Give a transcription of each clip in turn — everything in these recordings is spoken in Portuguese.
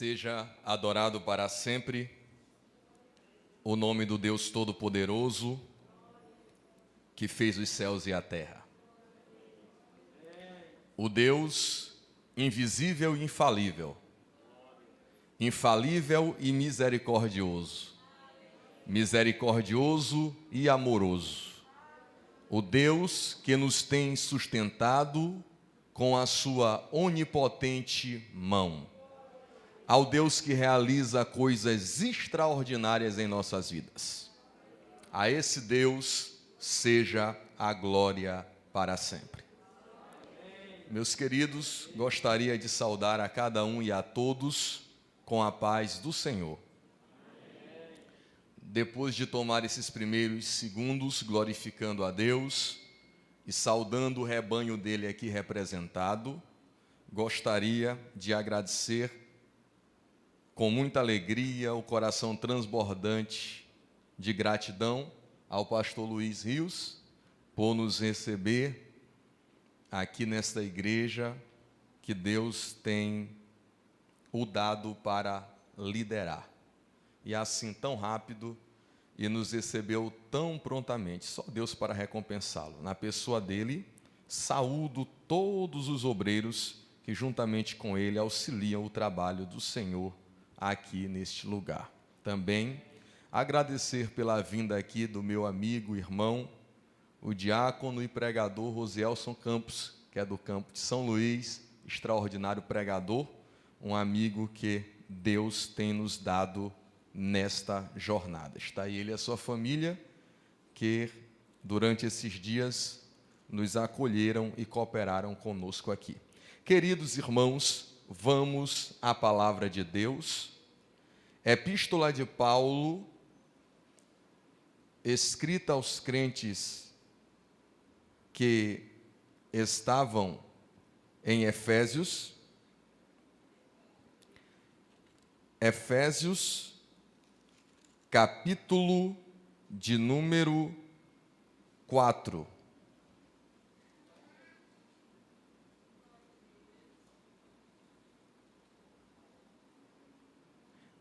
Seja adorado para sempre o nome do Deus Todo-Poderoso, que fez os céus e a terra. O Deus invisível e infalível, infalível e misericordioso, misericordioso e amoroso. O Deus que nos tem sustentado com a sua onipotente mão. Ao Deus que realiza coisas extraordinárias em nossas vidas. A esse Deus seja a glória para sempre. Meus queridos, gostaria de saudar a cada um e a todos com a paz do Senhor. Depois de tomar esses primeiros segundos glorificando a Deus e saudando o rebanho dele aqui representado, gostaria de agradecer com muita alegria, o coração transbordante de gratidão ao pastor Luiz Rios por nos receber aqui nesta igreja que Deus tem o dado para liderar. E assim tão rápido e nos recebeu tão prontamente, só Deus para recompensá-lo. Na pessoa dele, saúdo todos os obreiros que juntamente com ele auxiliam o trabalho do Senhor aqui neste lugar. Também agradecer pela vinda aqui do meu amigo, irmão, o diácono e pregador Rosielson Campos, que é do campo de São Luís, extraordinário pregador, um amigo que Deus tem nos dado nesta jornada. Está ele e a sua família, que durante esses dias nos acolheram e cooperaram conosco aqui. Queridos irmãos, vamos à palavra de Deus. Epístola de Paulo, escrita aos crentes que estavam em Efésios. Efésios, capítulo de número 4.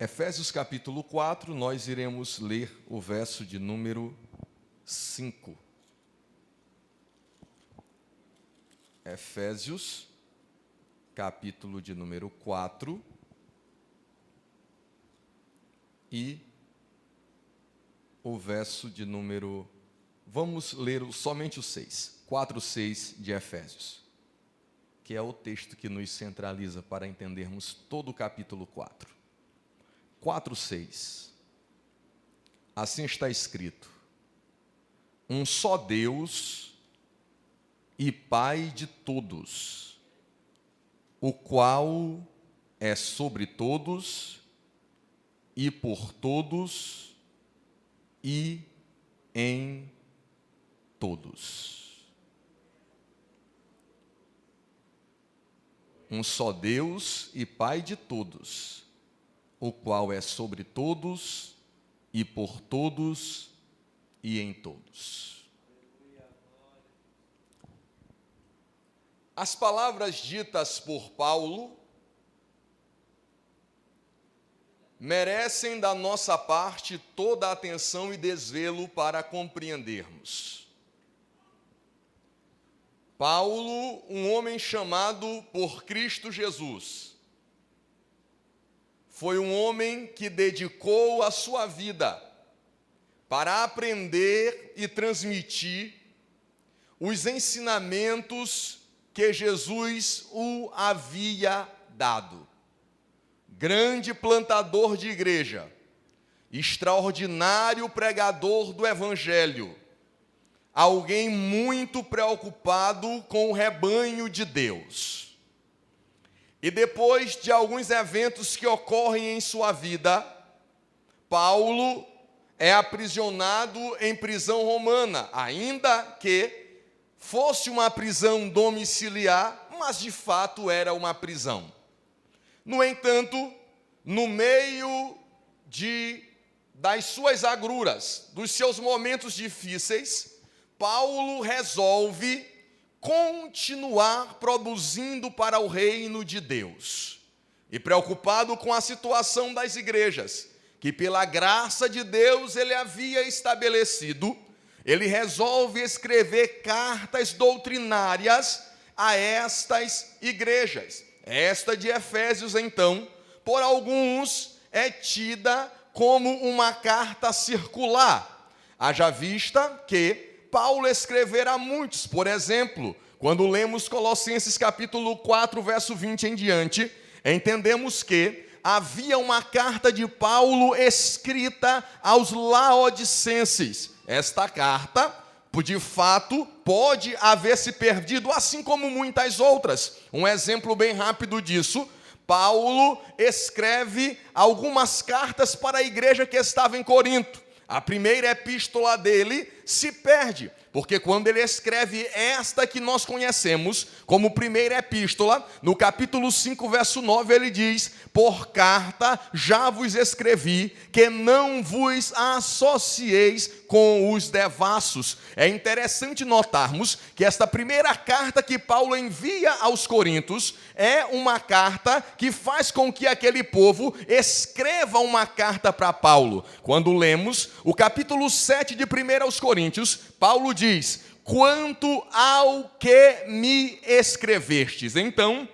Efésios capítulo 4, nós iremos ler o verso de número 5. Efésios, capítulo de número 4, e o verso de número... Vamos ler somente o 6, 4, 6 de Efésios, que é o texto que nos centraliza para entendermos todo o capítulo 4. 4:6. Assim está escrito: um só Deus e Pai de todos, o qual é sobre todos e por todos e em todos. Um só Deus e Pai de todos, o qual é sobre todos, e por todos, e em todos. As palavras ditas por Paulo merecem da nossa parte toda a atenção e desvelo para compreendermos. Paulo, um homem chamado por Cristo Jesus, foi um homem que dedicou a sua vida para aprender e transmitir os ensinamentos que Jesus o havia dado. Grande plantador de igreja, extraordinário pregador do Evangelho, alguém muito preocupado com o rebanho de Deus. E depois de alguns eventos que ocorrem em sua vida, Paulo é aprisionado em prisão romana, ainda que fosse uma prisão domiciliar, mas de fato era uma prisão. No entanto, no meio das suas agruras, dos seus momentos difíceis, Paulo resolve continuar produzindo para o reino de Deus. e preocupado com a situação das igrejas, que pela graça de Deus ele havia estabelecido, ele resolve escrever cartas doutrinárias a estas igrejas. Esta de Efésios, então, por alguns é tida como uma carta circular. Haja vista que Paulo escrevera a muitos. Por exemplo, quando lemos Colossenses capítulo 4, verso 20 em diante, entendemos que havia uma carta de Paulo escrita aos laodicenses. Esta carta, de fato, pode haver se perdido, assim como muitas outras. Um exemplo bem rápido disso: Paulo escreve algumas cartas para a igreja que estava em Corinto. A primeira epístola dele se perde, porque quando ele escreve esta que nós conhecemos como primeira epístola, no capítulo 5, verso 9, ele diz: por carta já vos escrevi, que não vos associeis com os devassos. É interessante notarmos que esta primeira carta que Paulo envia aos coríntios é uma carta que faz com que aquele povo escreva uma carta para Paulo. Quando lemos o capítulo 7 de 1 aos Coríntios, Paulo diz: quanto ao que me escrevestes. Então,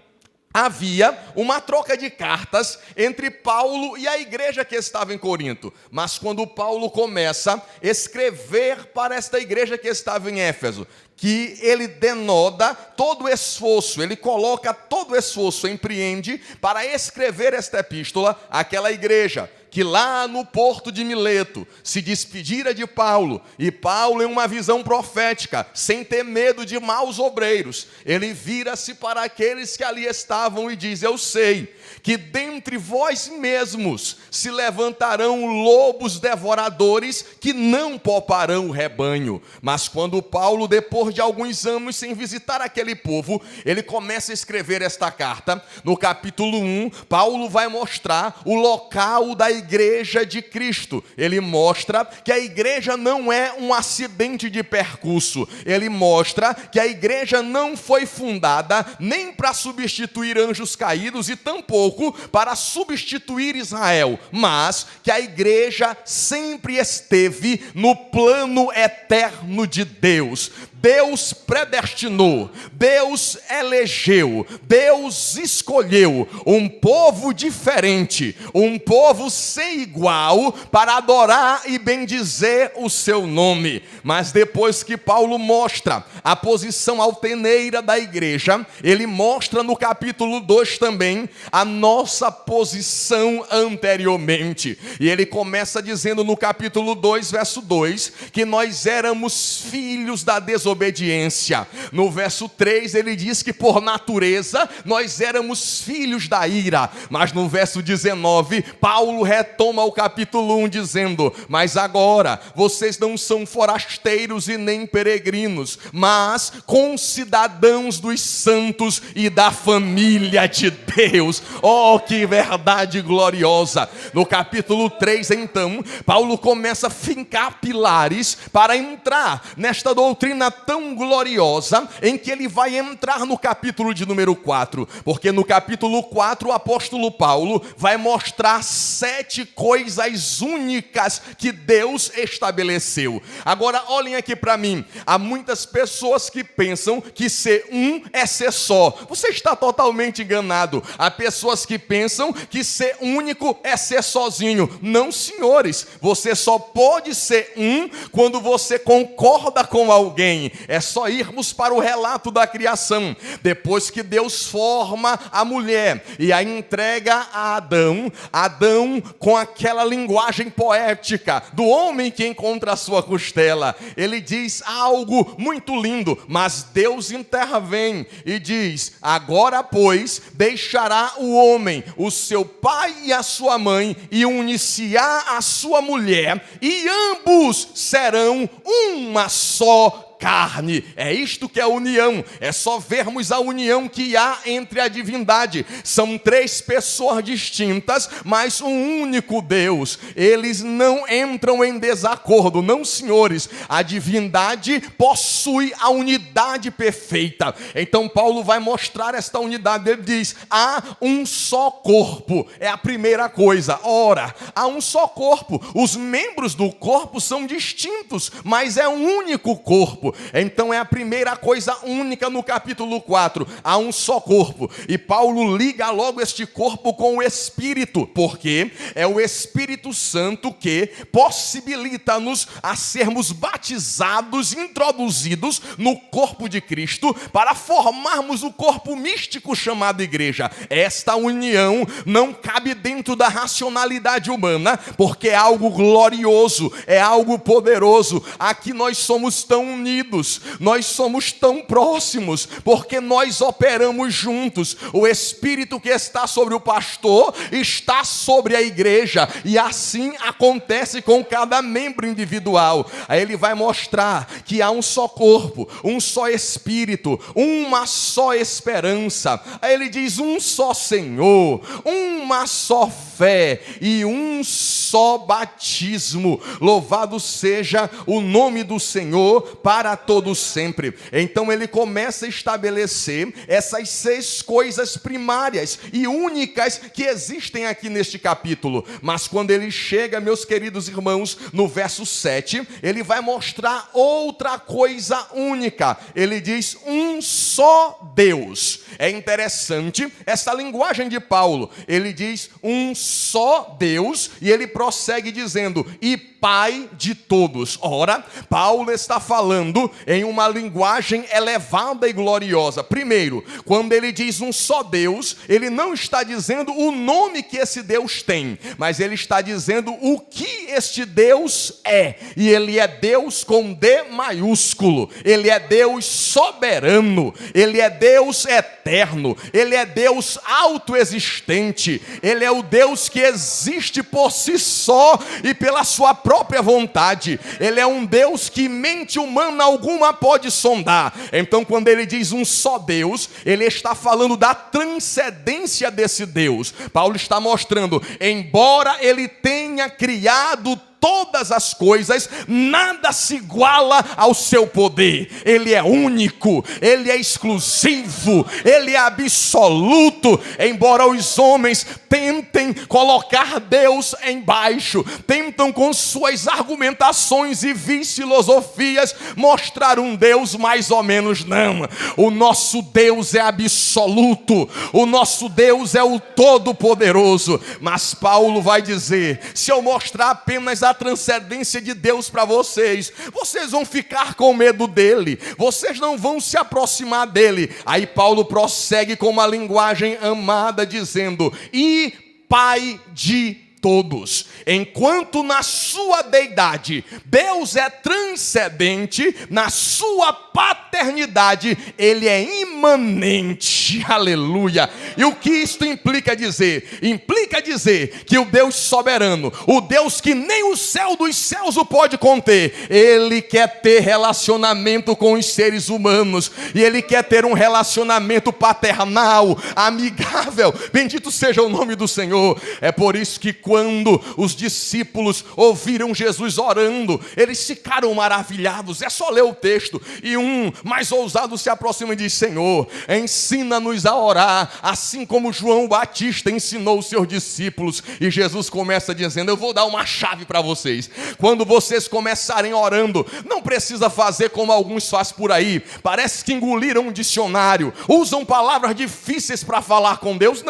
havia uma troca de cartas entre Paulo e a igreja que estava em Corinto. Mas quando Paulo começa a escrever para esta igreja que estava em Éfeso, que ele denoda todo o esforço, ele coloca todo o esforço, empreende para escrever esta epístola àquela igreja, que lá no porto de Mileto se despedira de Paulo, e Paulo, em uma visão profética, sem ter medo de maus obreiros, ele vira-se para aqueles que ali estavam e diz: eu sei que dentre vós mesmos se levantarão lobos devoradores que não pouparão o rebanho. Mas quando Paulo, depois de alguns anos sem visitar aquele povo, ele começa a escrever esta carta. No capítulo 1, Paulo vai mostrar o local da igreja de Cristo. Ele mostra que a igreja não é um acidente de percurso. Ele mostra que a igreja não foi fundada nem para substituir anjos caídos e tampouco para substituir Israel, mas que a igreja sempre esteve no plano eterno de Deus. Deus predestinou, Deus elegeu, Deus escolheu um povo diferente, um povo sem igual, para adorar e bendizer o seu nome. Mas depois que Paulo mostra a posição altaneira da igreja, ele mostra no capítulo 2 também a nossa posição anteriormente. E ele começa dizendo no capítulo 2, verso 2, que nós éramos filhos da desobediência. No verso 3 ele diz que por natureza nós éramos filhos da ira. Mas no verso 19 Paulo retoma o capítulo 1 dizendo: mas agora vocês não são forasteiros e nem peregrinos, mas concidadãos dos santos e da família de Deus. Oh, que verdade gloriosa! No capítulo 3 então Paulo começa a fincar pilares para entrar nesta doutrina tão gloriosa, em que ele vai entrar no capítulo de número 4, porque no capítulo 4 o apóstolo Paulo vai mostrar 7 coisas únicas que Deus estabeleceu. Agora olhem aqui para mim, há muitas pessoas que pensam que ser um é ser só. Você está totalmente enganado. Há pessoas que pensam que ser único é ser sozinho. Não, senhores, você só pode ser um quando você concorda com alguém. É só irmos para o relato da criação. Depois que Deus forma a mulher e a entrega a Adão, Adão, com aquela linguagem poética do homem que encontra a sua costela, ele diz algo muito lindo, mas Deus intervém e diz: agora pois deixará o homem o seu pai e a sua mãe e unir-se-á a sua mulher, e ambos serão uma só carne. É isto que é união. É só vermos a união que há entre a divindade. São três pessoas distintas, mas um único Deus. Eles não entram em desacordo, não, senhores. A divindade possui a unidade perfeita. Então Paulo vai mostrar esta unidade. Ele diz: há um só corpo. É a primeira coisa. Ora, há um só corpo. Os membros do corpo são distintos, mas é um único corpo. Então é a primeira coisa única no capítulo 4. Há um só corpo. E Paulo liga logo este corpo com o Espírito, porque é o Espírito Santo que possibilita-nos a sermos batizados, introduzidos no corpo de Cristo, para formarmos o corpo místico chamado igreja. Esta união não cabe dentro da racionalidade humana, porque é algo glorioso, é algo poderoso. Aqui nós somos tão unidos, nós somos tão próximos, porque nós operamos juntos. O Espírito que está sobre o pastor está sobre a igreja, e assim acontece com cada membro individual. Aí ele vai mostrar que há um só corpo, um só Espírito, uma só esperança. Aí ele diz: um só Senhor, uma só fé e um só batismo. Louvado seja o nome do Senhor para todos sempre. Então ele começa a estabelecer essas 6 coisas primárias e únicas que existem aqui neste capítulo. Mas quando ele chega, meus queridos irmãos, no verso 7, ele vai mostrar outra coisa única. Ele diz: um só Deus. É interessante essa linguagem de Paulo. Ele diz um só Deus, e ele prossegue dizendo: e Pai de todos. Ora, Paulo está falando em uma linguagem elevada e gloriosa. Primeiro, quando ele diz um só Deus, ele não está dizendo o nome que esse Deus tem, mas ele está dizendo o que este Deus é. E ele é Deus com D maiúsculo. Ele é Deus soberano. Ele é Deus eterno. Ele é Deus autoexistente. Ele é o Deus que existe por si só e pela sua própria vontade. Ele é um Deus que mente humana alguma pode sondar. Então, quando ele diz um só Deus, ele está falando da transcendência desse Deus. Paulo está mostrando, embora ele tenha criado todas as coisas, nada se iguala ao seu poder. Ele é único, ele é exclusivo, ele é absoluto. Embora os homens tentem colocar Deus embaixo, tentam com suas argumentações e filosofias mostrar um Deus mais ou menos, não. O nosso Deus é absoluto, o nosso Deus é o Todo-Poderoso. Mas Paulo vai dizer: se eu mostrar apenas a transcendência de Deus para vocês, vocês vão ficar com medo dele, vocês não vão se aproximar dele. Aí Paulo prossegue com uma linguagem amada, dizendo: e Pai de todos. Enquanto na sua deidade Deus é transcendente, na sua paternidade ele é imanente. Aleluia. E o que isto implica dizer? Implica dizer que o Deus soberano, o Deus que nem o céu dos céus o pode conter, ele quer ter relacionamento com os seres humanos, e ele quer ter um relacionamento paternal, amigável. Bendito seja o nome do Senhor. É por isso que quando os discípulos ouviram Jesus orando, eles ficaram maravilhados. É só ler o texto. E um mais ousado se aproxima e diz: Senhor, ensina-nos a orar, assim como João Batista ensinou os seus discípulos. E Jesus começa dizendo: eu vou dar uma chave para vocês. Quando vocês começarem orando, não precisa fazer como alguns fazem por aí. Parece que engoliram um dicionário, usam palavras difíceis para falar com Deus.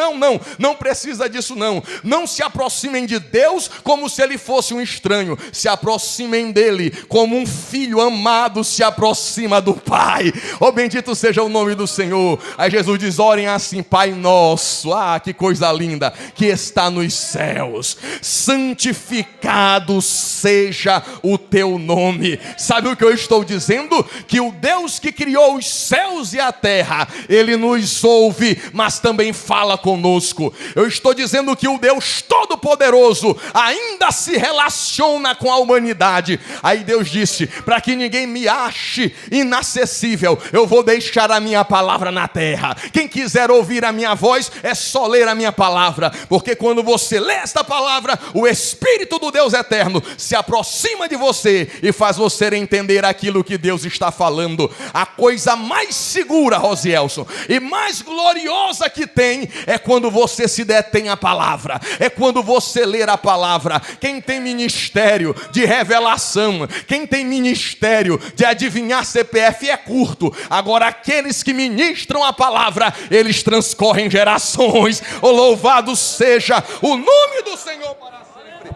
Não precisa disso não. Não se aproximem de Deus como se ele fosse um estranho. Se aproximem dele como um filho amado se aproxima do Pai. Oh, bendito seja o nome do Senhor. Aí Jesus diz, orem assim, Pai nosso, que coisa linda, que está nos céus, santificado seja o teu nome. Sabe o que eu estou dizendo? Que o Deus que criou os céus e a terra, Ele nos ouve, mas também fala conosco. Eu estou dizendo que o Deus Todo-Poderoso ainda se relaciona com a humanidade. Aí Deus disse, para que ninguém me ache inacessível, eu vou deixar a minha palavra na terra. Quem quiser ouvir a minha voz, é só ler a minha palavra, porque quando você lê esta palavra, o Espírito do Deus eterno se aproxima de você e faz você entender aquilo que Deus está falando. A coisa mais segura, Rosielson, e mais gloriosa que tem, é quando você se detém à palavra, é quando você ler a palavra. Quem tem ministério de revelação, quem tem ministério de adivinhar CPF é curto. Agora aqueles que ministram a palavra, eles transcorrem gerações. Oh, louvado seja o nome do Senhor para sempre.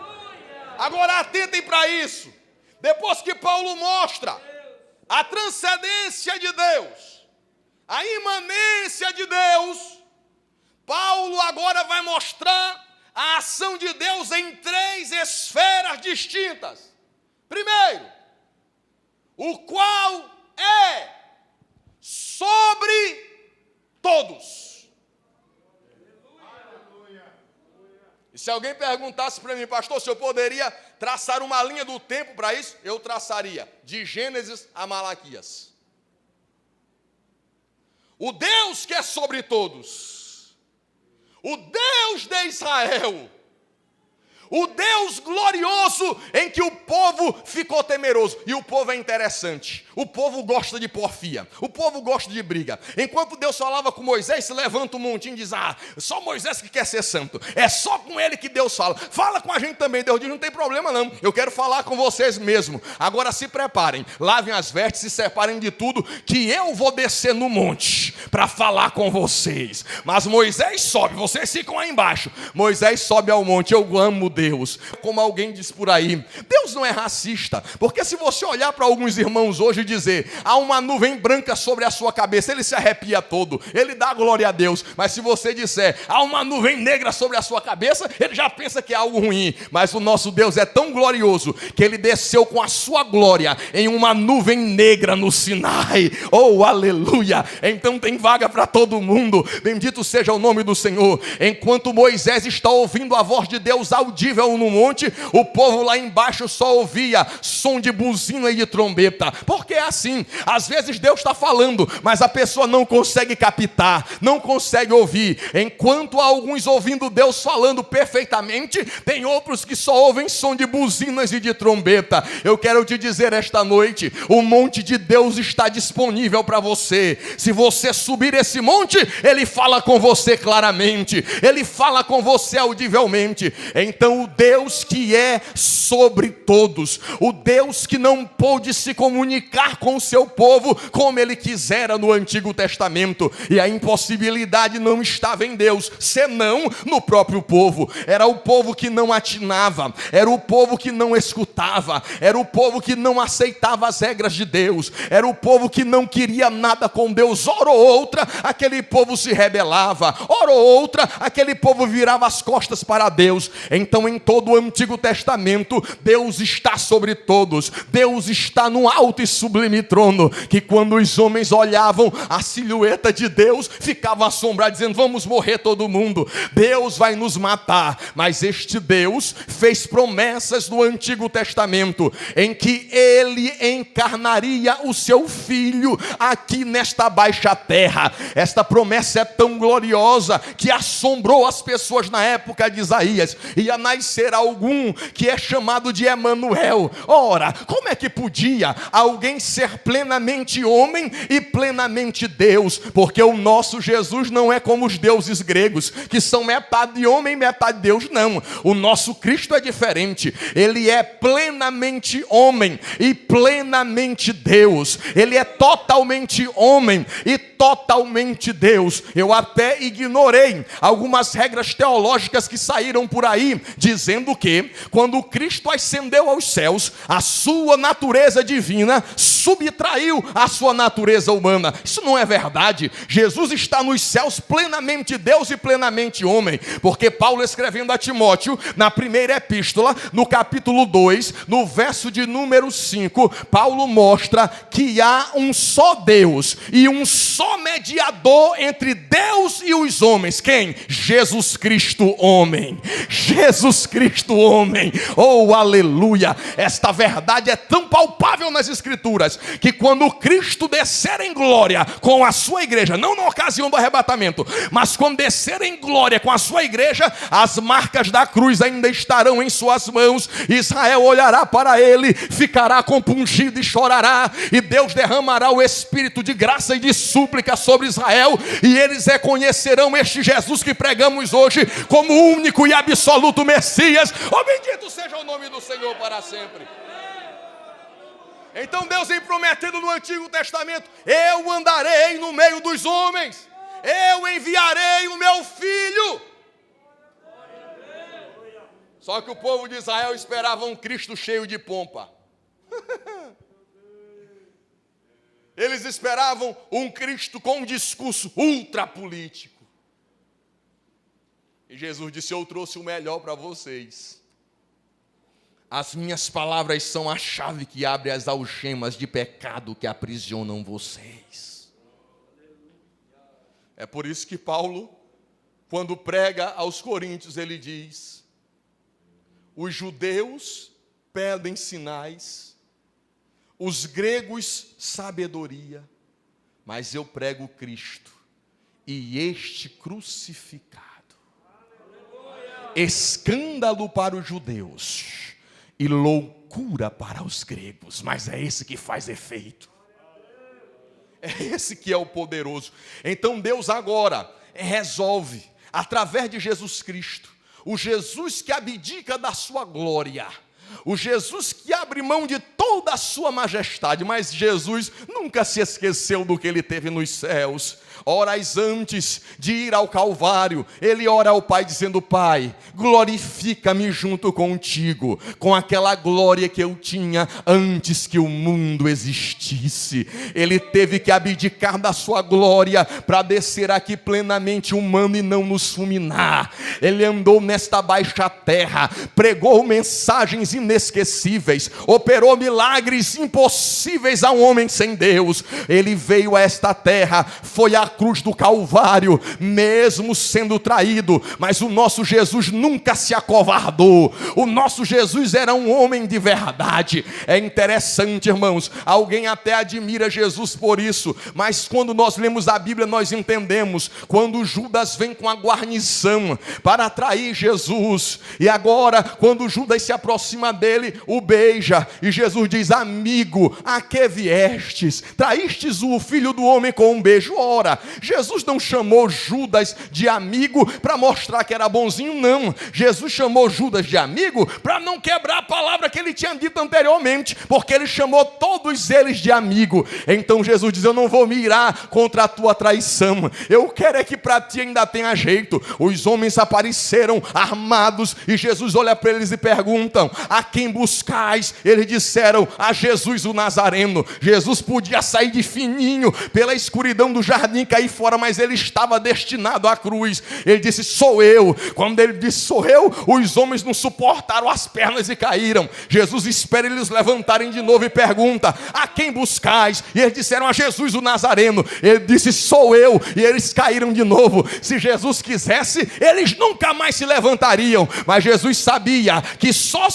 Agora atentem para isso. Depois que Paulo mostra a transcendência de Deus, a imanência de Deus, Paulo agora vai mostrar a ação de Deus em 3 esferas distintas. Primeiro, o qual é sobre todos. E se alguém perguntasse para mim, pastor, se eu poderia traçar uma linha do tempo para isso, eu traçaria de Gênesis a Malaquias. O Deus que é sobre todos, o Deus de Israel, o Deus glorioso em que o povo ficou temeroso. E o povo é interessante. O povo gosta de porfia. O povo gosta de briga. Enquanto Deus falava com Moisés, se levanta um montinho e diz, só Moisés que quer ser santo. É só com ele que Deus fala. Fala com a gente também. Deus diz, não tem problema não. Eu quero falar com vocês mesmo. Agora se preparem. Lavem as vestes, se separem de tudo, que eu vou descer no monte para falar com vocês. Mas Moisés sobe. Vocês ficam aí embaixo. Moisés sobe ao monte. Eu amo Deus. Como alguém diz por aí, Deus não é racista, porque se você olhar para alguns irmãos hoje e dizer, há uma nuvem branca sobre a sua cabeça, ele se arrepia todo, ele dá glória a Deus. Mas se você disser, há uma nuvem negra sobre a sua cabeça, ele já pensa que é algo ruim. Mas o nosso Deus é tão glorioso, que ele desceu com a sua glória em uma nuvem negra no Sinai. Oh, aleluia! Então tem vaga para todo mundo. Bendito seja o nome do Senhor. Enquanto Moisés está ouvindo a voz de Deus audível no monte, o povo lá embaixo só ouvia som de buzina e de trombeta. Porque é assim, às vezes Deus está falando, mas a pessoa não consegue captar, não consegue ouvir. Enquanto há alguns ouvindo Deus falando perfeitamente, tem outros que só ouvem som de buzinas e de trombeta. Eu quero te dizer esta noite, o monte de Deus está disponível para você. Se você subir esse monte, Ele fala com você claramente, Ele fala com você audivelmente. Então o Deus que é sobre todos, o Deus que não pôde se comunicar com o seu povo como Ele quisera no Antigo Testamento, e a impossibilidade não estava em Deus, senão no próprio povo. Era o povo que não atinava, era o povo que não escutava, era o povo que não aceitava as regras de Deus, era o povo que não queria nada com Deus. Hora ou outra, aquele povo se rebelava, hora ou outra, aquele povo virava as costas para Deus. Então em todo o Antigo Testamento, Deus está sobre todos. Deus está no alto e sublime trono, que quando os homens olhavam a silhueta de Deus, ficavam assombrados, dizendo, vamos morrer todo mundo, Deus vai nos matar. Mas este Deus fez promessas no Antigo Testamento, em que Ele encarnaria o seu Filho aqui nesta baixa terra. Esta promessa é tão gloriosa, que assombrou as pessoas na época de Isaías. Ia nascer algum que é chamado de Emanuel. Ora, como é que podia alguém ser plenamente homem e plenamente Deus? Porque o nosso Jesus não é como os deuses gregos, que são metade homem, metade Deus. Não, o nosso Cristo é diferente. Ele é plenamente homem e plenamente Deus. Ele é totalmente homem e totalmente Deus. Eu até ignorei algumas regras teológicas que saíram por aí, dizendo que quando Cristo ascendeu aos céus, a sua natureza divina subtraiu a sua natureza humana. Isso não é verdade. Jesus está nos céus plenamente Deus e plenamente homem, porque Paulo, escrevendo a Timóteo, na primeira epístola, no capítulo 2, no verso de número 5, Paulo mostra que há um só Deus e um só mediador entre Deus e os homens. Quem? Jesus Cristo, homem. Jesus Cristo, homem. Oh, aleluia! Esta verdade é tão palpável nas Escrituras, que quando Cristo descer em glória com a sua igreja, não na ocasião do arrebatamento, mas quando descer em glória com a sua igreja, as marcas da cruz ainda estarão em suas mãos. Israel olhará para ele, ficará compungido e chorará, e Deus derramará o Espírito de graça e de súplica sobre Israel, e eles reconhecerão este Jesus que pregamos hoje como o único e absoluto Messias. Oh, bendito seja o nome do Senhor para sempre. Então Deus tem prometido no Antigo Testamento: eu andarei no meio dos homens, eu enviarei o meu filho. Só que o povo de Israel esperava um Cristo cheio de pompa. Eles esperavam um Cristo com um discurso ultrapolítico. E Jesus disse: eu trouxe o melhor para vocês. As minhas palavras são a chave que abre as algemas de pecado que aprisionam vocês. É por isso que Paulo, quando prega aos Coríntios, ele diz: os judeus pedem sinais, os gregos sabedoria, mas eu prego Cristo e este crucificado. Escândalo para os judeus e loucura para os gregos, mas é esse que faz efeito. É esse que é o poderoso. Então Deus agora resolve, através de Jesus Cristo, o Jesus que abdica da sua glória, o Jesus que abre mão de toda a sua majestade, mas Jesus nunca se esqueceu do que ele teve nos céus. Horas antes de ir ao Calvário, ele ora ao Pai dizendo: Pai, glorifica-me junto contigo, com aquela glória que eu tinha antes que o mundo existisse. Ele teve que abdicar da sua glória para descer aqui plenamente humano e não nos fulminar. Ele andou nesta baixa terra, pregou mensagens inesquecíveis, operou milagres impossíveis a um homem sem Deus. Ele veio a esta terra, foi à cruz do Calvário, mesmo sendo traído, mas o nosso Jesus nunca se acovardou. O nosso Jesus era um homem de verdade. É interessante, irmãos, alguém até admira Jesus por isso, mas quando nós lemos a Bíblia, nós entendemos, quando Judas vem com a guarnição para atrair Jesus, e agora quando Judas se aproxima dele, o beija, e Jesus diz: amigo, a que viestes? Traístes o filho do homem com um beijo? Ora, Jesus não chamou Judas de amigo para mostrar que era bonzinho, não. Jesus chamou Judas de amigo para não quebrar a palavra que ele tinha dito anteriormente, porque ele chamou todos eles de amigo. Então Jesus diz: eu não vou me irar contra a tua traição, eu quero é que para ti ainda tenha jeito. Os homens apareceram armados, e Jesus olha para eles e perguntam: a quem buscais? Eles disseram: a Jesus o Nazareno. Jesus podia sair de fininho pela escuridão do jardim, cair fora, mas ele estava destinado à cruz. Ele disse: sou eu. Quando ele disse sou eu, os homens não suportaram as pernas e caíram. Jesus espera eles levantarem de novo e pergunta: a quem buscais? E eles disseram: a Jesus o Nazareno. Ele disse: sou eu. E eles caíram de novo. Se Jesus quisesse, eles nunca mais se levantariam, mas Jesus sabia que só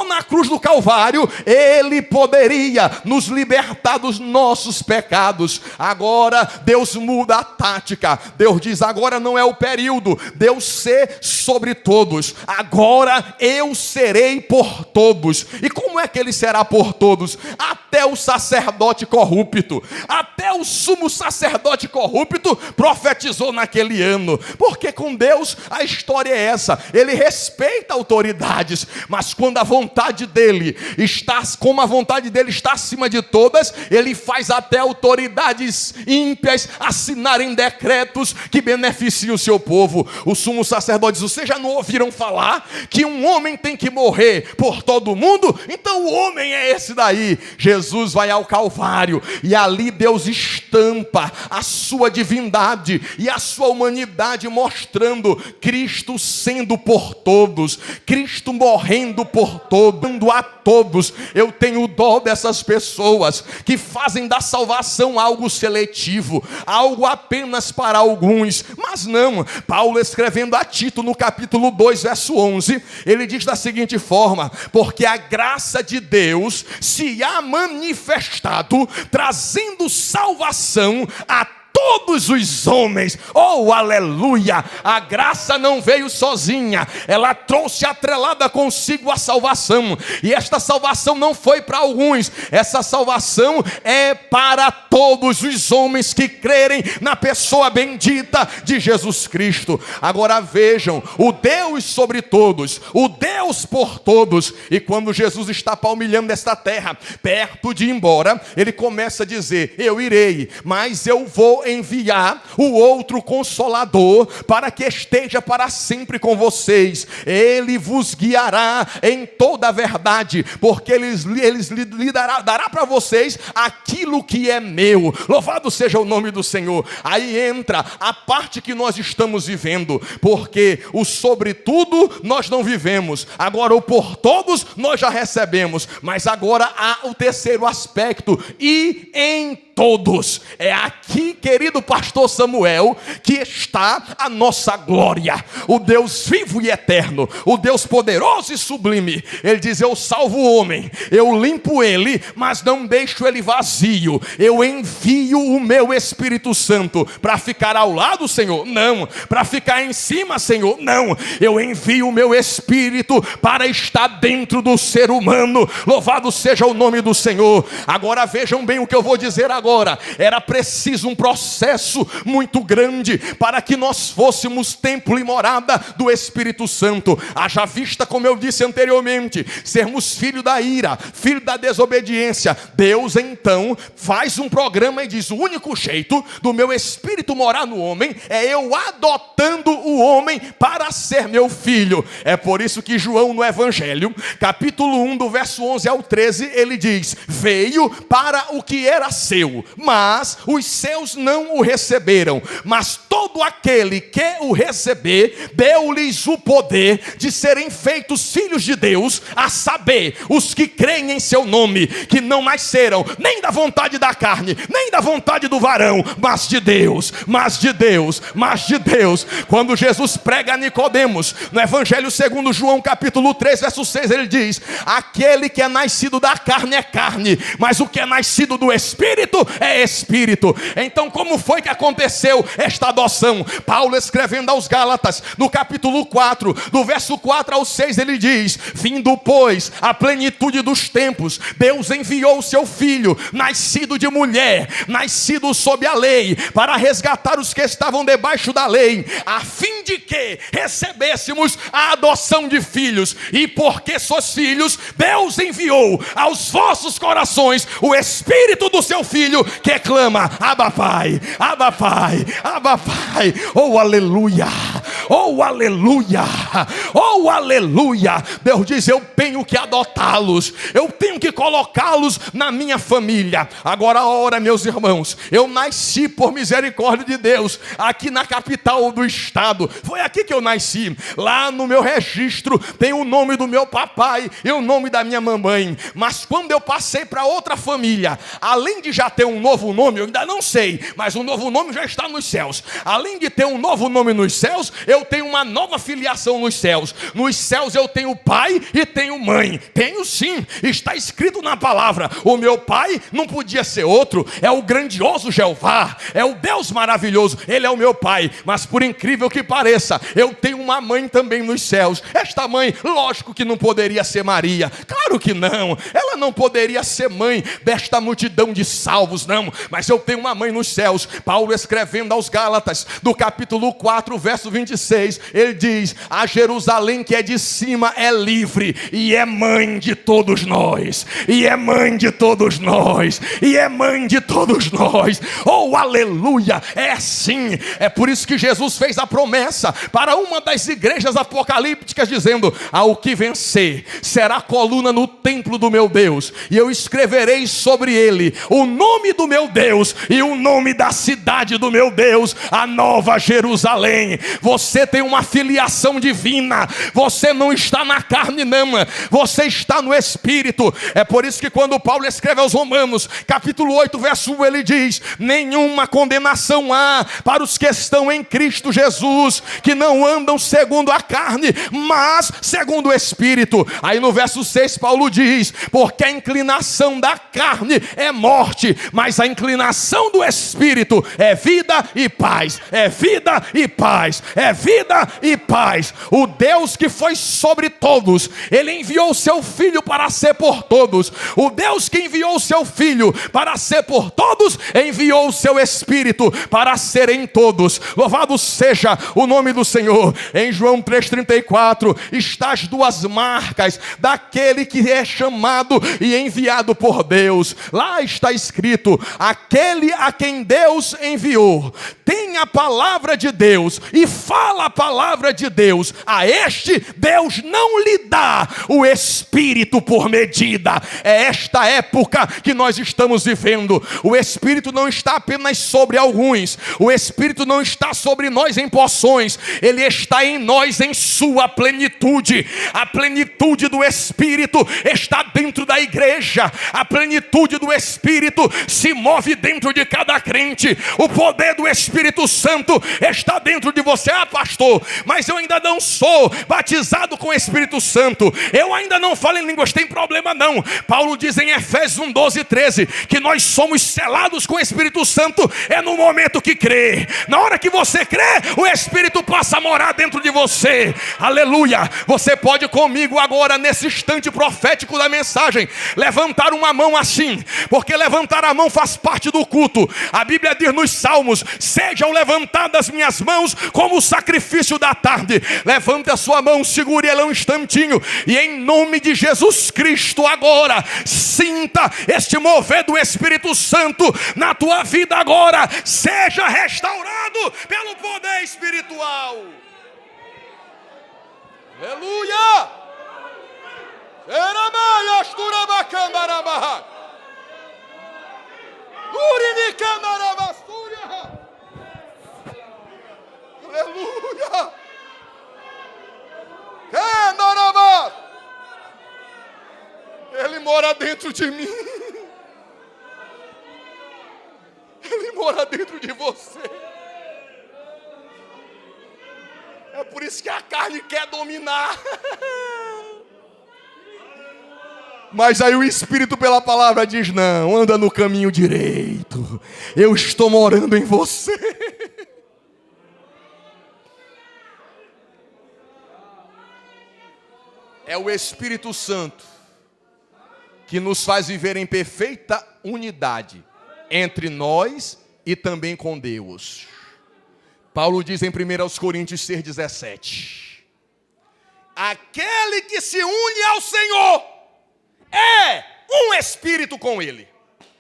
na cruz do Calvário ele poderia nos libertar dos nossos pecados. Agora Deus muda a tática. Deus diz: agora não é o período de eu ser sobre todos, agora eu serei por todos. E como é que ele será por todos? Até o sacerdote corrupto, até o sumo sacerdote corrupto profetizou naquele ano, porque com Deus a história é essa: ele respeita autoridades, mas quando a vontade dele dele como a vontade dele está acima de todas, ele faz até autoridades ímpias assinarem decretos que beneficiam o seu povo. O sumo sacerdote diz: vocês já não ouviram falar que um homem tem que morrer por todo mundo? Então o homem é esse daí. Jesus vai ao Calvário e ali Deus estampa a sua divindade e a sua humanidade, mostrando Cristo sendo por todos, Cristo morrendo por todos, dando a todos. Eu tenho dó dessas pessoas que fazem da salvação algo seletivo, algo apenas para alguns. Mas não, Paulo, escrevendo a Tito no capítulo 2, verso 11, ele diz da seguinte forma: porque a graça de Deus se há manifestado, trazendo salvação a todos os homens. Oh, aleluia! A graça não veio sozinha, ela trouxe atrelada consigo a salvação, e esta salvação não foi para alguns, essa salvação é para todos os homens que crerem na pessoa bendita de Jesus Cristo. Agora vejam, o Deus sobre todos, o Deus por todos. E quando Jesus está palmilhando esta terra, perto de ir embora, ele começa a dizer: eu irei, mas eu vou enviar o outro Consolador, para que esteja para sempre com vocês. Ele vos guiará em toda a verdade, porque ele lhe dará para vocês aquilo que é meu. Louvado seja o nome do Senhor. Aí entra a parte que nós estamos vivendo, porque o sobretudo nós não vivemos, agora o por todos nós já recebemos, mas agora há o terceiro aspecto: e em todos. É aqui, querido pastor Samuel, que está a nossa glória. O Deus vivo e eterno, o Deus poderoso e sublime, ele diz: eu salvo o homem, eu limpo ele, mas não deixo ele vazio. Eu envio o meu Espírito Santo para ficar ao lado, Senhor? Não. Para ficar em cima, Senhor? Não. Eu envio o meu Espírito para estar dentro do ser humano. Louvado seja o nome do Senhor. Agora vejam bem o que eu vou dizer agora. Era preciso um processo muito grande para que nós fôssemos templo e morada do Espírito Santo. Haja vista, como eu disse anteriormente, sermos filho da ira, filho da desobediência. Deus então faz um programa e diz: o único jeito do meu Espírito morar no homem é eu adotando o homem para ser meu filho. É por isso que João, no Evangelho, capítulo 1, do verso 11 ao 13, ele diz: veio para o que era seu, mas os seus não o receberam, mas todo aquele que o receber, deu-lhes o poder de serem feitos filhos de Deus, a saber, os que creem em seu nome, que não nasceram nem da vontade da carne, nem da vontade do varão, mas de Deus, mas de Deus, mas de Deus. Quando Jesus prega a Nicodemos, no Evangelho segundo João, capítulo 3, verso 6, ele diz: aquele que é nascido da carne é carne, mas o que é nascido do Espírito é Espírito. Então como foi que aconteceu esta adoção? Paulo, escrevendo aos Gálatas, no capítulo 4, do verso 4 ao 6, ele diz: vindo pois a plenitude dos tempos, Deus enviou o seu Filho, nascido de mulher, nascido sob a lei, para resgatar os que estavam debaixo da lei, a fim de que recebêssemos a adoção de filhos. E porque sois filhos, Deus enviou aos vossos corações o Espírito do seu Filho, que clama: Abba Pai, Abba Pai, Abba Pai. Oh aleluia, oh aleluia, oh aleluia. Deus diz: eu tenho que adotá-los, eu tenho que colocá-los na minha família. Agora ora, meus irmãos, eu nasci por misericórdia de Deus aqui na capital do estado. Foi aqui que eu nasci. Lá no meu registro tem o nome do meu papai e o nome da minha mamãe. Mas quando eu passei para outra família, além de já ter um novo nome, eu ainda não sei, mas o novo nome já está nos céus. Além de ter um novo nome nos céus, eu tenho uma nova filiação nos céus. Nos céus eu tenho pai e tenho mãe. Tenho sim, está escrito na palavra. O meu pai não podia ser outro, é o grandioso Jeová, é o Deus maravilhoso, ele é o meu pai. Mas por incrível que pareça, eu tenho uma mãe também nos céus. Esta mãe, lógico que não poderia ser Maria, claro que não, ela não poderia ser mãe desta multidão de salvos, não, mas eu tenho uma mãe nos céus. Paulo, escrevendo aos Gálatas, do capítulo 4, verso 26, ele diz: a Jerusalém Jerusalém que é de cima é livre e é mãe de todos nós, e é mãe de todos nós, e é mãe de todos nós. Oh, aleluia! É assim, é por isso que Jesus fez a promessa para uma das igrejas apocalípticas, dizendo: ao que vencer, será coluna no templo do meu Deus, e eu escreverei sobre ele o nome do meu Deus e o nome da cidade do meu Deus, a Nova Jerusalém. Você tem uma filiação divina, você não está na carne não, você está no Espírito. É por isso que quando Paulo escreve aos Romanos, capítulo 8, verso 1, ele diz: nenhuma condenação há para os que estão em Cristo Jesus, que não andam segundo a carne, mas segundo o Espírito. Aí no verso 6 Paulo diz: porque a inclinação da carne é morte, mas a inclinação do Espírito é vida e paz, é vida e paz, é vida e paz. O Deus que foi sobre todos, ele enviou o seu Filho para ser por todos. O Deus que enviou o seu Filho para ser por todos, enviou o seu Espírito para ser em todos. Louvado seja o nome do Senhor. Em João 3,34 está as duas marcas daquele que é chamado e enviado por Deus. Lá está escrito: aquele a quem Deus enviou tem a palavra de Deus e fala a palavra de Deus. A este Deus não lhe dá o Espírito por medida. É esta época que nós estamos vivendo. O Espírito não está apenas sobre alguns, o Espírito não está sobre nós em porções, ele está em nós em sua plenitude. A plenitude do Espírito está dentro da igreja, a plenitude do Espírito se move dentro de cada crente. O poder do Espírito Santo está dentro de você. Ah, pastor, mas eu ainda não sou batizado com o Espírito Santo, eu ainda não falo em línguas. Tem problema não. Paulo diz em Efésios 1, 12 e 13 que nós somos selados com o Espírito Santo é no momento que crê. Na hora que você crê, o Espírito passa a morar dentro de você. Aleluia. Você pode comigo agora, nesse instante profético da mensagem, levantar uma mão assim, porque levantar a mão faz parte do culto. A Bíblia diz nos Salmos: sejam levantadas as minhas mãos como o sacrifício da tarde. Levante a sua mão, segure ela um instantinho, e em nome de Jesus Cristo agora, sinta este mover do Espírito Santo na tua vida agora. Seja restaurado pelo poder espiritual. Aleluia. Aleluia. Ele mora dentro de mim. Ele mora dentro de você. É por isso que a carne quer dominar. Mas aí o Espírito pela palavra diz: não, anda no caminho direito. Eu estou morando em você. É o Espírito Santo que nos faz viver em perfeita unidade entre nós e também com Deus. Paulo diz em 1 Coríntios 6,17: aquele que se une ao Senhor é um espírito com Ele.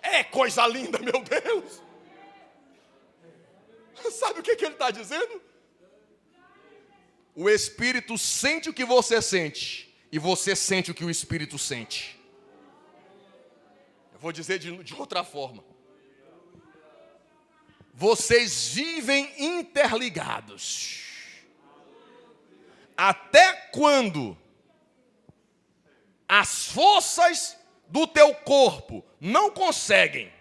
É coisa linda, meu Deus. Sabe o que ele está dizendo? O Espírito sente o que você sente, e você sente o que o Espírito sente. Eu vou dizer de outra forma: vocês vivem interligados. Até quando as forças do teu corpo não conseguem,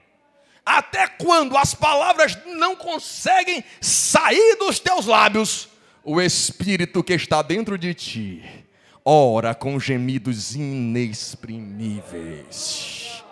até quando as palavras não conseguem sair dos teus lábios, o Espírito que está dentro de ti ora com gemidos inexprimíveis.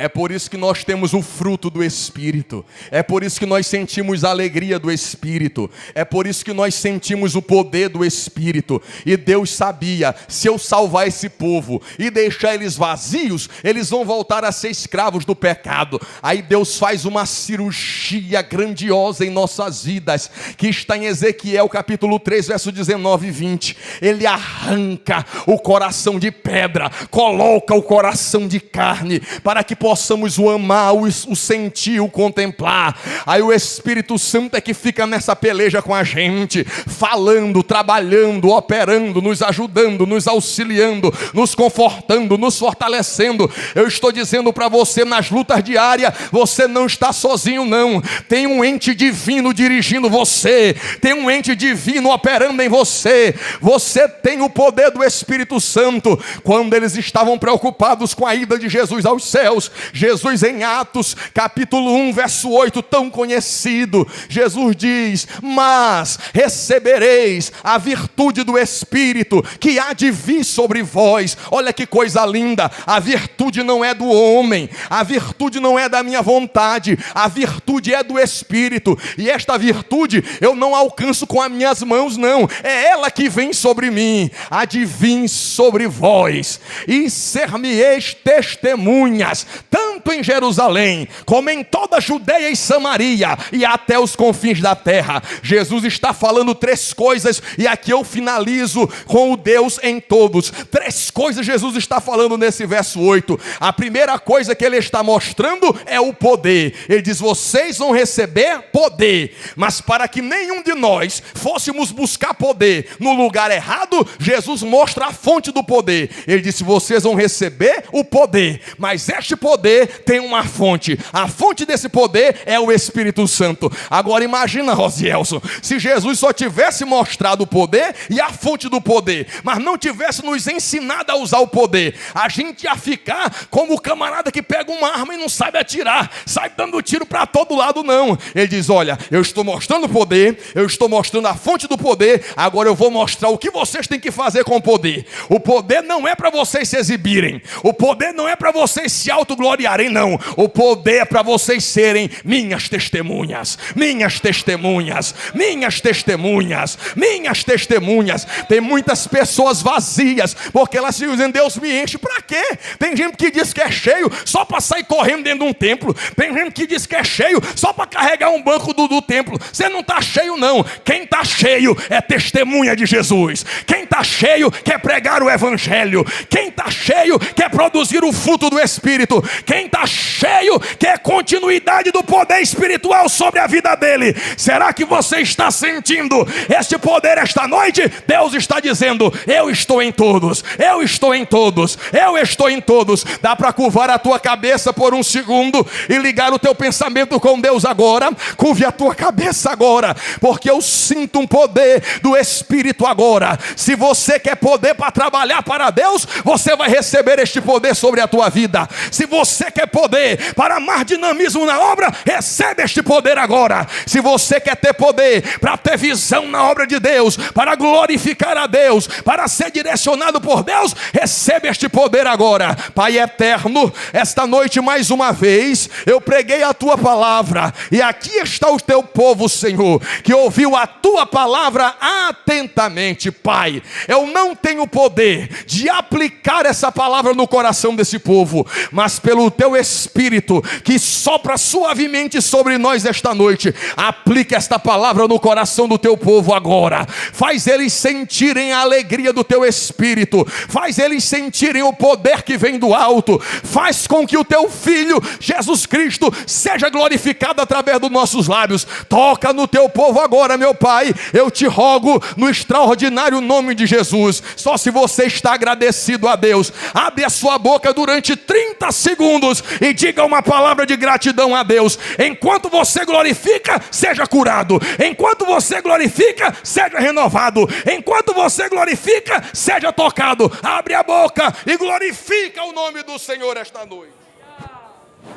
É por isso que nós temos o fruto do Espírito. É por isso que nós sentimos a alegria do Espírito. É por isso que nós sentimos o poder do Espírito. E Deus sabia, se eu salvar esse povo e deixar eles vazios, eles vão voltar a ser escravos do pecado. Aí Deus faz uma cirurgia grandiosa em nossas vidas, que está em Ezequiel capítulo 3, verso 19 e 20. Ele arranca o coração de pedra, coloca o coração de carne, para que possamos o amar, o sentir, o contemplar. Aí o Espírito Santo é que fica nessa peleja com a gente, falando, trabalhando, operando, nos ajudando, nos auxiliando, nos confortando, nos fortalecendo. Eu estou dizendo para você, nas lutas diárias, você não está sozinho não. Tem um ente divino dirigindo você, tem um ente divino operando em você. Você tem o poder do Espírito Santo. Quando eles estavam preocupados com a ida de Jesus aos céus, Jesus em Atos capítulo 1 verso 8, tão conhecido, Jesus diz: mas recebereis a virtude do Espírito, que há de vir sobre vós. Olha que coisa linda, a virtude não é do homem, a virtude não é da minha vontade, a virtude é do Espírito, e esta virtude eu não alcanço com as minhas mãos não, é ela que vem sobre mim. Há de vir sobre vós, e ser-me-eis testemunhas, tanto em Jerusalém, como em toda a Judeia e Samaria, e até os confins da terra. Jesus está falando três coisas, e aqui eu finalizo com o Deus em todos. Três coisas Jesus está falando nesse verso 8. A primeira coisa que ele está mostrando é o poder. Ele diz: vocês vão receber poder, mas para que nenhum de nós fôssemos buscar poder no lugar errado, Jesus mostra a fonte do poder. Ele disse: vocês vão receber o poder, mas este poder tem uma fonte. A fonte desse poder é o Espírito Santo. Agora imagina, Rosielson, se Jesus só tivesse mostrado o poder e a fonte do poder, mas não tivesse nos ensinado a usar o poder, a gente ia ficar como o camarada que pega uma arma e não sabe atirar, sai dando tiro para todo lado não. Ele diz: olha, eu estou mostrando o poder, eu estou mostrando a fonte do poder, agora eu vou mostrar o que vocês têm que fazer com o poder. O poder não é para vocês se exibirem, o poder não é para vocês se autogloriarem, não. O poder é para vocês serem minhas testemunhas, minhas testemunhas, minhas testemunhas, minhas testemunhas. Tem muitas pessoas vazias, porque elas se dizem: Deus me enche, para quê? Tem gente que diz que é cheio só para sair correndo dentro de um templo. Tem gente que diz que é cheio só para carregar um banco do templo. Você não está cheio não. Quem está cheio é testemunha de Jesus. Quem está cheio quer pregar o Evangelho. Quem está cheio quer produzir o fruto do Espírito. Quem está cheio quer continuidade do poder espiritual sobre a vida dele. Será que você está sentindo este poder esta noite? Deus está dizendo: eu estou em todos, eu estou em todos, eu estou em todos. Dá para curvar a tua cabeça por um segundo e ligar o teu pensamento com Deus agora? Curve a tua cabeça agora, porque eu sinto um poder do Espírito agora. Se você quer poder para trabalhar para Deus, você vai receber este poder sobre a tua vida. Se você quer poder para mais dinamismo na obra, recebe este poder agora. Se você quer ter poder para ter visão na obra de Deus, para glorificar a Deus, para ser direcionado por Deus, recebe este poder agora. Pai eterno, esta noite mais uma vez eu preguei a tua palavra, e aqui está o teu povo, Senhor, que ouviu a tua palavra atentamente. Pai, eu não tenho poder de aplicar essa palavra no coração desse povo, mas pelo teu Espírito que sopra suavemente sobre nós esta noite, aplica esta palavra no coração do teu povo agora. Faz eles sentirem a alegria do teu Espírito, faz eles sentirem o poder que vem do alto, faz com que o teu Filho Jesus Cristo seja glorificado através dos nossos lábios. Toca no teu povo agora, meu Pai, eu te rogo no extraordinário nome de Jesus. Só se você está agradecido a Deus, abre a sua boca durante 30 segundos e diga uma palavra de gratidão a Deus. Enquanto você glorifica, seja curado. Enquanto você glorifica, seja renovado. Enquanto você glorifica, seja tocado. Abre a boca e glorifica o nome do Senhor esta noite.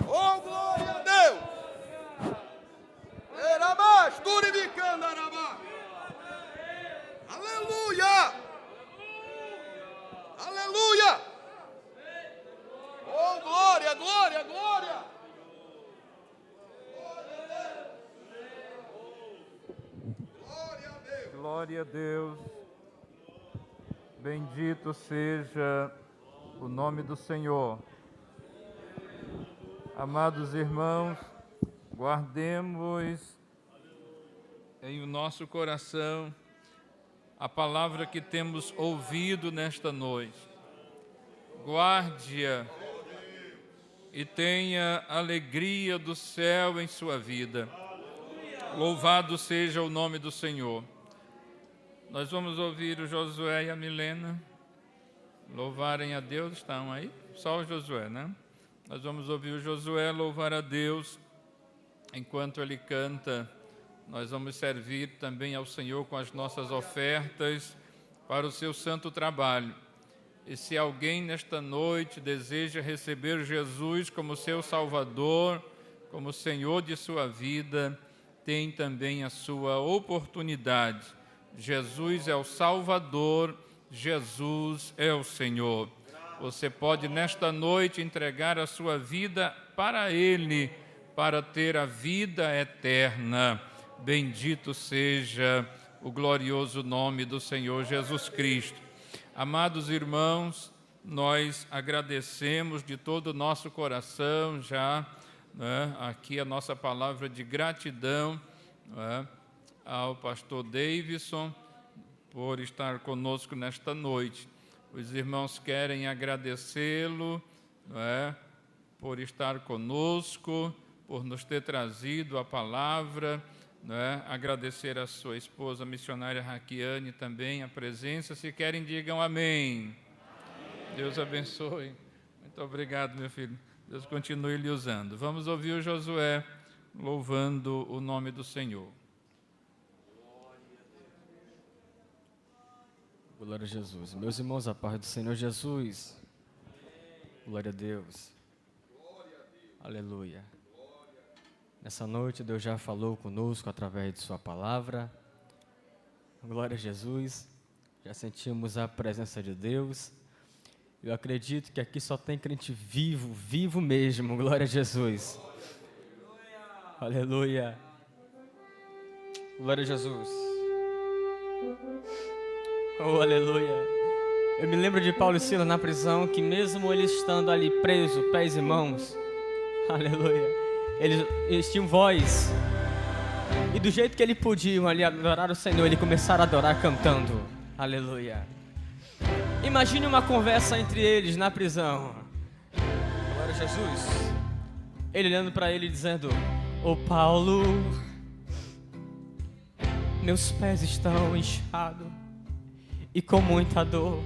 Oh, glória a Deus! Aleluia! Aleluia! Oh, glória, glória, glória! Glória a Deus. Bendito seja o nome do Senhor. Amados irmãos, guardemos em o nosso coração a palavra que temos ouvido nesta noite. Guarde-a e tenha alegria do céu em sua vida. Louvado seja o nome do Senhor. Nós vamos ouvir o Josué e a Milena louvarem a Deus. Estão aí? Só o Josué, né? Nós vamos ouvir o Josué louvar a Deus. Enquanto ele canta, nós vamos servir também ao Senhor com as nossas ofertas para o seu santo trabalho. E se alguém nesta noite deseja receber Jesus como seu Salvador, como Senhor de sua vida, tem também a sua oportunidade. Jesus é o Salvador, Jesus é o Senhor. Você pode nesta noite entregar a sua vida para Ele, para ter a vida eterna. Bendito seja o glorioso nome do Senhor Jesus Cristo. Amados irmãos, nós agradecemos de todo o nosso coração já, né, aqui a nossa palavra de gratidão, né, ao pastor Davidson por estar conosco nesta noite. Os irmãos querem agradecê-lo, né, por estar conosco, por nos ter trazido a palavra, né, agradecer a sua esposa, a missionária Raquiane, também a presença. Se querem, digam amém. Deus abençoe. Muito obrigado, meu filho. Deus continue lhe usando. Vamos ouvir o Josué louvando o nome do Senhor. Glória a Jesus. Meus irmãos, a paz do Senhor Jesus. Glória a Deus. Aleluia. Nessa noite, Deus já falou conosco através de sua palavra. Glória a Jesus. Já sentimos a presença de Deus. Eu acredito que aqui só tem crente vivo, vivo mesmo. Glória a Jesus. Aleluia. Glória a Jesus. Oh, aleluia. Eu me lembro de Paulo e Silas na prisão, que mesmo eles estando ali presos, pés e mãos, aleluia, eles tinham voz. E do jeito que eles podiam ali adorar o Senhor, eles começaram a adorar cantando. Aleluia. Imagine uma conversa entre eles na prisão. Glória a Jesus. Ele olhando para ele dizendo: ô Paulo, meus pés estão inchados e com muita dor.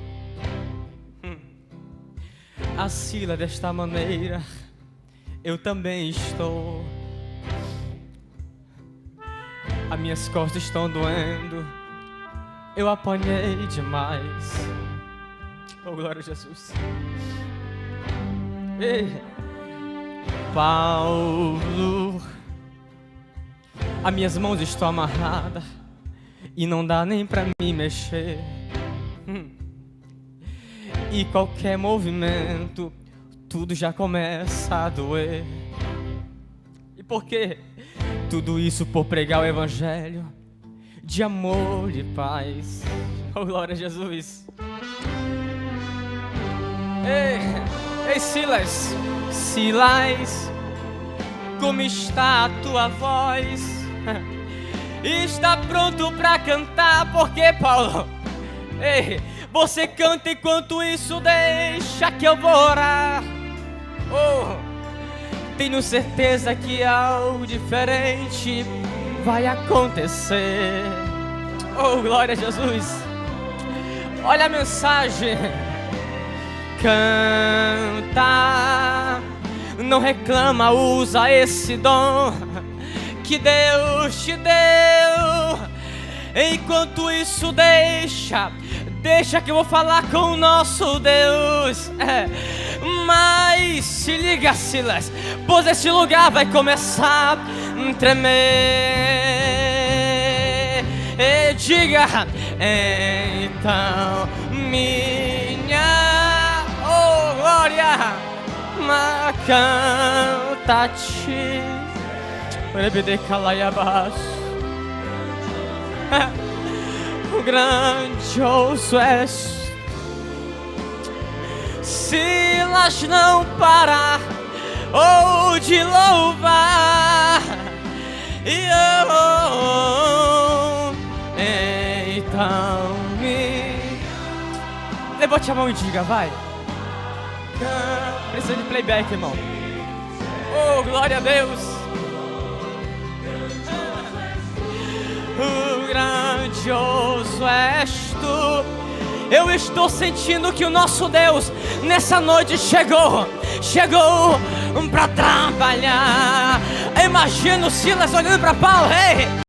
A Silas desta maneira, eu também estou. As minhas costas estão doendo, eu apanhei demais. Oh, glória a Jesus. Ei, Paulo, as minhas mãos estão amarradas e não dá nem pra me mexer. E qualquer movimento, tudo já começa a doer. E por quê? Tudo isso por pregar o evangelho de amor e paz. Oh, glória a Jesus. Ei, Silas, Silas, como está a tua voz? Está pronto para cantar? Porque, Paulo, ei, você canta enquanto isso, deixa que eu vou orar. Oh, tenho certeza que algo diferente vai acontecer. Oh, glória a Jesus. Olha a mensagem. Canta, não reclama, usa esse dom que Deus te deu. Enquanto isso, deixa que eu vou falar com o nosso Deus. Mas se liga, Silas, pois esse lugar vai começar a tremer. E diga, então minha, oh glória, mas canta-te. grandioso és. Silas não para de louvar. Então levante a mão e diga, vai. Precisa de playback, irmão. Oh, glória a Deus. Grandioso és tu. Eu estou sentindo que o nosso Deus nessa noite chegou para trabalhar. Imagina o Silas olhando para Paulo, hey!